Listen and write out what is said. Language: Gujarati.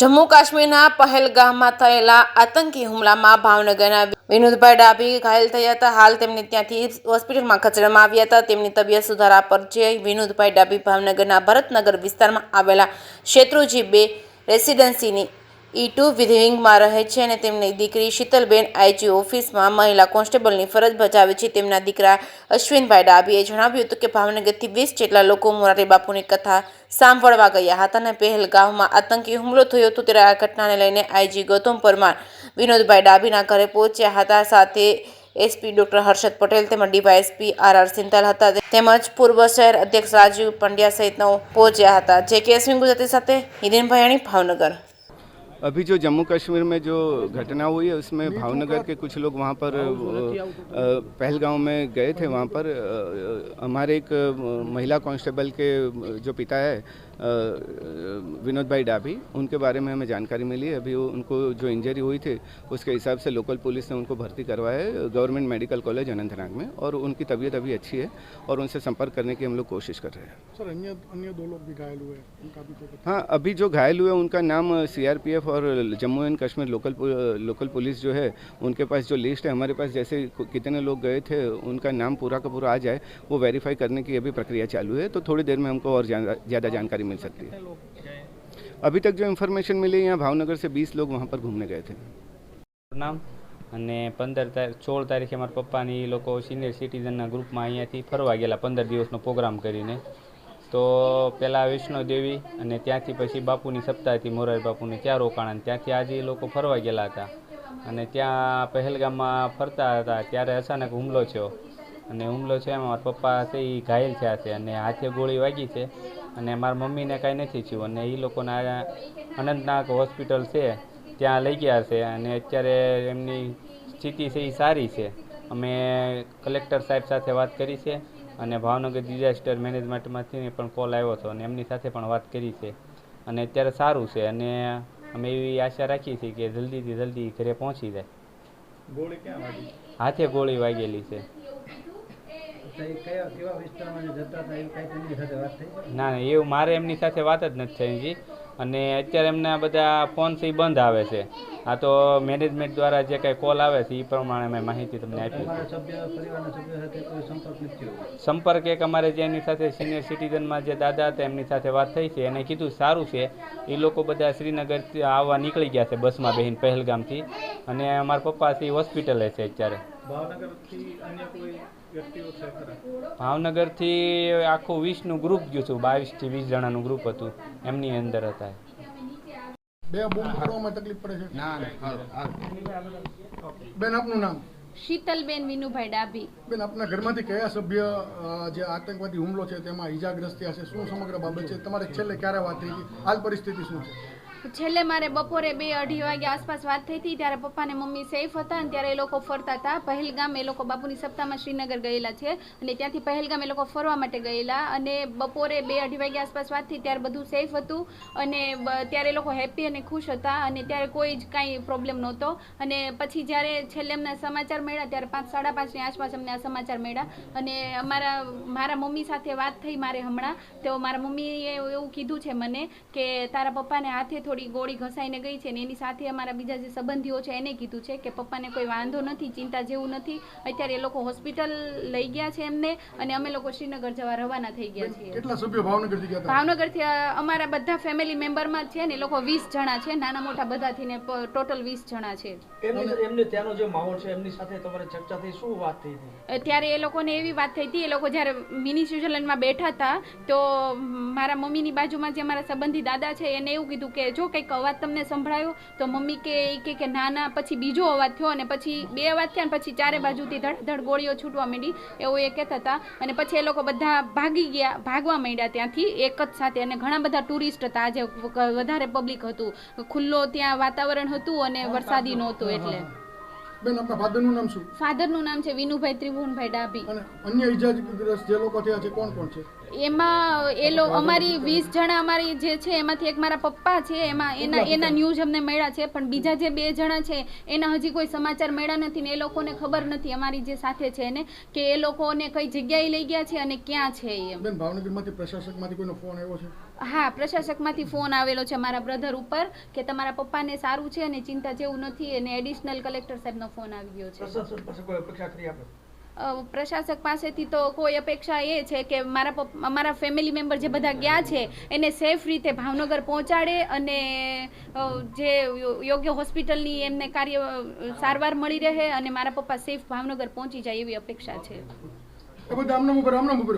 જમ્મુ કાશ્મીરના પહેલગામમાં થયેલા આતંકી હુમલામાં ભાવનગરના વિનોદભાઈ ડાભી ઘાયલ થયા હતા. હાલ તેમને ત્યાંથી હોસ્પિટલમાં ખસેડવામાં આવ્યા હતા. તેમની તબિયત સુધારા પર છે. વિનોદભાઈ ડાભી ભાવનગરના ભરતનગર વિસ્તારમાં આવેલા શેત્રુંજી 2 રેસિડેન્સીની E2 વિંગમાં રહે છે અને તેમની દીકરી શીતલબેન IG ઓફિસમાં મહિલા કોન્સ્ટેબલની ફરજ બજાવે છે. તેમના દીકરા અશ્વિનભાઈ ડાભીએ જણાવ્યું હતું કે ભાવનગરથી 20 જેટલા લોકો મોરારી બાપુની કથા સાંભળવા ગયા હતા અને પહેલગામમાં આતંકી હુમલો થયો હતો. ત્યારે આ ઘટનાને લઈને IG ગૌતમ પરમાર વિનોદભાઈ ડાભીના ઘરે પહોંચ્યા હતા. સાથે SP ડોક્ટર હર્ષદ પટેલ તેમજ DYSP RR સિંતાલ હતા તેમજ પૂર્વ શહેર અધ્યક્ષ રાજીવ પંડ્યા સહિતનાઓ પહોંચ્યા હતા. JK અશ્વિન ગુજરાતી સાથે હિરેન ભયાણી, ભાવનગર. अभी जो जम्मू कश्मीर में जो घटना हुई है उसमें भावनगर के कुछ लोग वहाँ पर पहलगांव में गए थे. वहाँ पर हमारे एक महिला कांस्टेबल के जो पिता है विनोद भाई डाभी, उनके बारे में हमें जानकारी मिली. अभी उनको जो इंजरी हुई थी उसके हिसाब से लोकल पुलिस ने उनको भर्ती करवाया है गवर्नमेंट मेडिकल कॉलेज अनंतनाग में और उनकी तबीयत अभी अच्छी है और उनसे संपर्क करने की हम लोग कोशिश कर रहे हैं. सर अन्य 2 लोग भी घायल हुए हैं, उनका भी तो हाँ, अभी जो घायल हुए उनका नाम CRPF और Jammu and Kashmir local police जो है उनके पास जो लिस्ट है हमारे पास, जैसे कितने लोग गए थे उनका नाम पूरा का पूरा आ जाए वो वेरीफाई करने की अभी प्रक्रिया चालू है. तो थोड़ी देर में हमको और ज़्यादा जानकारी मिल सकती है. अभी तक जो इन्फॉर्मेशन मिली यहाँ भावनगर से 20 लोग वहाँ पर घूमने गए थे. नाम અને 16 તારીખે મારા પપ્પાની લોકો સિનિયર સિટીઝનના ગ્રુપમાં અહીંયાથી ફરવા ગયેલા 15 દિવસનો પ્રોગ્રામ કરીને. તો પહેલાં વૈષ્ણોદેવી અને ત્યાંથી પછી બાપુની સપ્તાહથી મોરારી બાપુને ત્યાં રોકાણા. ત્યાંથી આજે એ લોકો ફરવા ગયેલા હતા અને ત્યાં પહેલગામમાં ફરતા હતા ત્યારે અચાનક હુમલો થયો અને હુમલો છે એમાં મારા પપ્પા છે એ ઘાયલ થયા છે અને હાથે ગોળી વાગી છે અને મારા મમ્મીને કાંઈ નથી થયું અને એ લોકોના અનંતનાગ હોસ્પિટલ છે ત્યાં લઈ ગયા છે અને અત્યારે એમની સ્થિતિ છે એ સારી છે. અમે કલેક્ટર સાહેબ સાથે વાત કરી છે અને ભાવનગર ડિઝાસ્ટર મેનેજમેન્ટમાંથી પણ કોલ આવ્યો હતો અને એમની સાથે પણ વાત કરી છે અને અત્યારે સારું છે અને અમે એવી આશા રાખીએ છીએ કે જલ્દીથી જલ્દી ઘરે પહોંચી જાય. ગોળી ક્યાં વાગી? હાથે ગોળી વાગેલી છે. ના એવું મારે એમની સાથે વાત જ નથી થઈ હજી અને અત્યારે એમના બધા ફોન છે એ બંધ આવે છે. આ તો મેનેજમેન્ટ દ્વારા જે કાંઈ કોલ આવે છે એ પ્રમાણે અમે માહિતી તમને આપી. સંપર્ક એક અમારે જે એની સાથે સિનિયર સિટીઝનમાં જે દાદા હતા એમની સાથે વાત થઈ છે. એને કીધું સારું છે. એ લોકો બધા શ્રીનગરથી આવવા નીકળી ગયા છે બસમાં બેહીને પહેલગામથી અને અમારા પપ્પા છે હોસ્પિટલે છે અત્યારે. ભાવનગરથી આખું 20નું ગ્રુપ ગયું હતું. 22 થી 20 જણાનું ગ્રુપ હતું એમની અંદર હતા. બે બોમ્બ ફોડવામાં તકલીફ પડે છે? ના. બેન આપનું નામ? શીતલબેન વિનુભાઈ ડાભી. બેન આપના ઘરમાંથી કયા સભ્ય જે આતંકવાદી હુમલો છે તેમાં ઈજાગ્રસ્ત થયા છે? શું સમગ્ર બાબત છે? તમારે છેલ્લે ક્યારે વાત થઈ હતી? હાલ પરિસ્થિતિ શું છે? છેલ્લે મારે બપોરે 2-2:30 વાગ્યા આસપાસ વાત થઈ હતી. ત્યારે પપ્પાને મમ્મી સેફ હતા અને ત્યારે એ લોકો ફરતા હતા. પહેલગામ એ લોકો બાપુની સપ્તાહમાં શ્રીનગર ગયેલા છે અને ત્યાંથી પહેલગામ એ લોકો ફરવા માટે ગયેલા અને બપોરે 2-2:30 વાગ્યા આસપાસ વાત થઈ ત્યારે બધું સેફ હતું અને ત્યારે એ લોકો હેપી અને ખુશ હતા અને ત્યારે કોઈ જ કાંઈ પ્રોબ્લેમ નહોતો. અને પછી જ્યારે છેલ્લે અમને સમાચાર મળ્યા ત્યારે 5-5:30ની આસપાસ અમને આ સમાચાર મળ્યા અને મારા મમ્મી સાથે વાત થઈ મારે હમણાં. તો મારા મમ્મીએ એવું કીધું છે મને કે તારા પપ્પાને હાથે થોડી ગોળી ઘસાઈને ગઈ છે ને એની સાથે અમારા બીજા જે સંબંધીઓ છે એને કીધું છે કે પપ્પાને કોઈ વાંધો નથી, ચિંતા જેવું નથી. અત્યારે એ લોકો હોસ્પિટલ લઈ ગયા છે એમને અને અમે લોકો શ્રીનગર જવા રવાના થઈ ગયા છીએ. કેટલા સભ્યો ભાવનગરથી ગયા હતા? ભાવનગરથી અમારા બધા ફેમિલી મેમ્બરમાં છે ને એ લોકો 20 જણા છે, નાના મોટા બધાથી ને ટોટલ 20 જણા છે. એમને ત્યાંનો જે માહોલ છે એમની સાથે તમારે ચર્ચા થઈ, શું વાત થઈ હતી? ત્યારે એ લોકોને એવી વાત થઈ હતી, એ લોકો જ્યારે મિની સ્વિટ્ઝરલેન્ડમાં બેઠા હતા તો મારા મમ્મીની બાજુમાં જે અમારા સંબંધી દાદા છે એને એવું કીધું કે જો કંઈક અવાજ તમને સંભળાયો? તો મમ્મી કે ના. પછી બીજો અવાજ થયો અને પછી 2 અવાજ થયા અને પછી ચારે બાજુથી ધડ ગોળીઓ છૂટવા માંડી એવું એ કહેતા હતા. અને પછી એ લોકો બધા ભાગવા માંડ્યા ત્યાંથી એક જ સાથે અને ઘણા બધા ટુરિસ્ટ હતા. આજે વધારે પબ્લિક હતું, ખુલ્લો ત્યાં વાતાવરણ હતું અને વરસાદી નહોતું એટલે. બેન આપના ફાધરનું નામ શું? ફાધરનું નામ છે વિનુભાઈ ત્રિભુવનભાઈ ડાભી. અને અન્ય ઈજાગ્રસ્ત જે લોકો થયા છે કોણ કોણ છે? એમાં અમારી 20 જણા અમારી જે છે એમાંથી એક મારા પપ્પા છે. એના ન્યૂઝ અમને મળ્યા છે પણ બીજા જે 2 જણા છે એના હજી કોઈ સમાચાર મળ્યા નથી ને એ લોકોને ખબર નથી અમારી જે સાથે છે એને કે એ લોકોને કઈ જગ્યાએ લઈ ગયા છે અને ક્યાં છે. બેન ભાવનગરમાંથી પ્રશાસકમાંથી કોઈનો ફોન આવ્યો છે? હા, પ્રશાસકમાંથી ફોન આવેલો છે મારા બ્રધર ઉપર કે તમારા પપ્પાને સારું છે અને ચિંતા જેવું નથી, અને એડિશનલ કલેક્ટર સાહેબનો ફોન આવી ગયો છે. પ્રશાસન પાસે કોઈ અપેક્ષા કરી આપણે? પ્રશાસક પાસેથી તો કોઈ અપેક્ષા એ છે કે મારા ફેમિલી મેમ્બર જે બધા ગયા છે એને સેફ રીતે ભાવનગર પહોંચાડે અને જે યોગ્ય હોસ્પિટલની એમને સારવાર મળી રહે અને મારા પપ્પા સેફ ભાવનગર પહોંચી જાય એવી અપેક્ષા છે. એ બધા આમનામ ઉપર